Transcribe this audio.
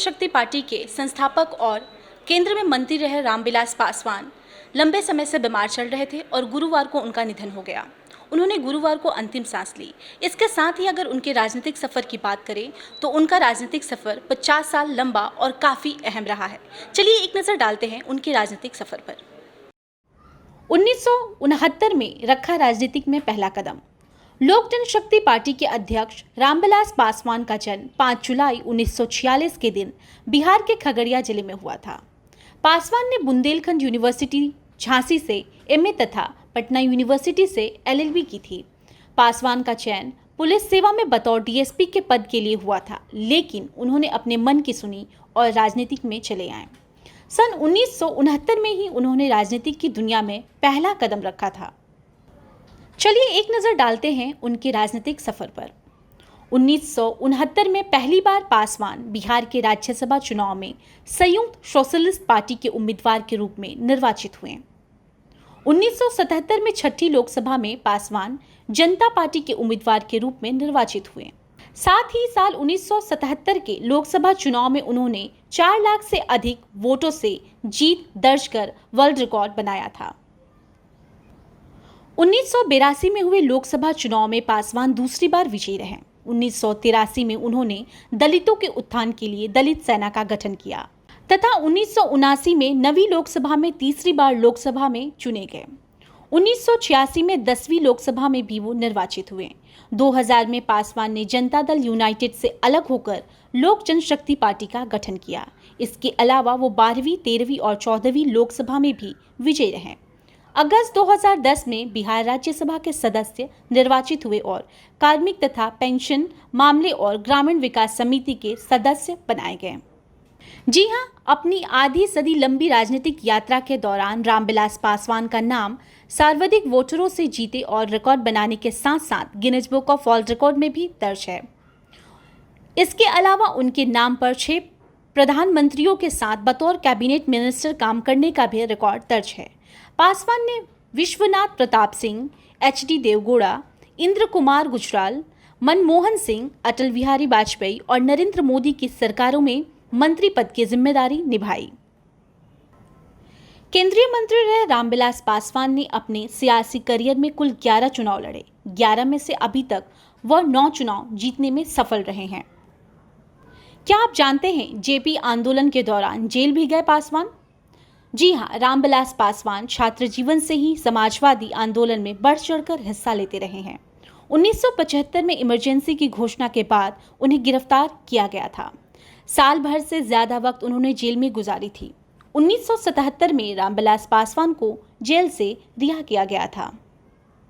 जनशक्ति party के संस्थापक और केंद्र में मंत्री रहे रामविलास पासवान लंबे समय से बीमार चल रहे थे और गुरुवार को उनका निधन हो गया। उन्होंने गुरुवार को अंतिम सांस ली। इसके साथ ही अगर उनके राजनीतिक सफर की बात करें तो उनका राजनीतिक सफर 50 साल लंबा और काफी अहम रहा है। चलिए एक नजर डालते हैं उनके राजनीतिक सफर पर। 1969 में रखा राजनीतिक में पहला कदम। लोक जनशक्ति पार्टी के अध्यक्ष रामविलास पासवान का जन्म 5 जुलाई 1946 के दिन बिहार के खगड़िया जिले में हुआ था। पासवान ने बुंदेलखंड यूनिवर्सिटी झांसी से एमए तथा पटना यूनिवर्सिटी से एलएलबी की थी। पासवान का चयन पुलिस सेवा में बतौर डीएसपी के पद के लिए हुआ था, लेकिन उन्होंने अपने मन की सुनी और राजनीतिक में चले आए। सन 1969 में ही उन्होंने राजनीतिक की दुनिया में पहला कदम रखा था। चलिए एक नजर डालते हैं उनके राजनीतिक सफर पर। 1969 में पहली बार पासवान बिहार के राज्यसभा चुनाव में संयुक्त सोशलिस्ट पार्टी के उम्मीदवार के रूप में निर्वाचित हुए। 1977 में छठी लोकसभा में पासवान जनता पार्टी के उम्मीदवार के रूप में निर्वाचित हुए। साथ ही साल 1977 के लोकसभा चुनाव में उन्होंने 4 लाख से अधिक वोटों से जीत दर्ज कर वर्ल्ड रिकॉर्ड बनाया था। 1982 में हुए लोकसभा चुनाव में पासवान दूसरी बार विजयी रहे। 1983 में उन्होंने दलितों के उत्थान के लिए दलित सेना का गठन किया तथा 1979 में नवी लोकसभा में तीसरी बार लोकसभा में चुने गए। 1986 में 10वीं लोकसभा में भी वो निर्वाचित हुए। 2000 में पासवान ने जनता दल यूनाइटेड से अलग होकर लोक जनशक्ति पार्टी का गठन किया। इसके अलावा वो 12वीं, 13वीं और 14वीं लोकसभा में भी विजयी रहे। अगस्त 2010 में बिहार राज्यसभा के सदस्य निर्वाचित हुए और कार्मिक तथा पेंशन मामले और ग्रामीण विकास समिति के सदस्य बनाए गए। जी हां, अपनी आधी सदी लंबी राजनीतिक यात्रा के दौरान रामविलास पासवान का नाम सर्वाधिक वोटरों से जीते और रिकॉर्ड बनाने के साथ साथ Guinness book of world record में भी दर्ज है। इसके अलावा उनके नाम पर 6 प्रधानमंत्रियों के साथ बतौर कैबिनेट मिनिस्टर काम करने का भी रिकॉर्ड दर्ज है। पासवान ने विश्वनाथ प्रताप सिंह, एचडी देवगौड़ा, इंद्र कुमार गुजराल, मनमोहन सिंह, अटल बिहारी वाजपेयी और नरेंद्र मोदी की सरकारों में मंत्री पद की जिम्मेदारी निभाई। केंद्रीय मंत्री रहे रामविलास पासवान ने अपने सियासी करियर में कुल 11 चुनाव लड़े। 11 में से अभी तक वह 9 चुनाव जीतने में सफल रहे हैं। क्या आप जानते हैं जेपी आंदोलन के दौरान जेल भी गए पासवान? जी हां, रामविलास पासवान छात्र जीवन से ही समाजवादी आंदोलन में बढ़ चढ़कर हिस्सा लेते रहे हैं। 1975 में इमरजेंसी की घोषणा के बाद उन्हें गिरफ्तार किया गया था। साल भर से ज्यादा वक्त उन्होंने जेल में गुजारी थी। 1977 में रामविलास पासवान को जेल से रिहा किया गया था।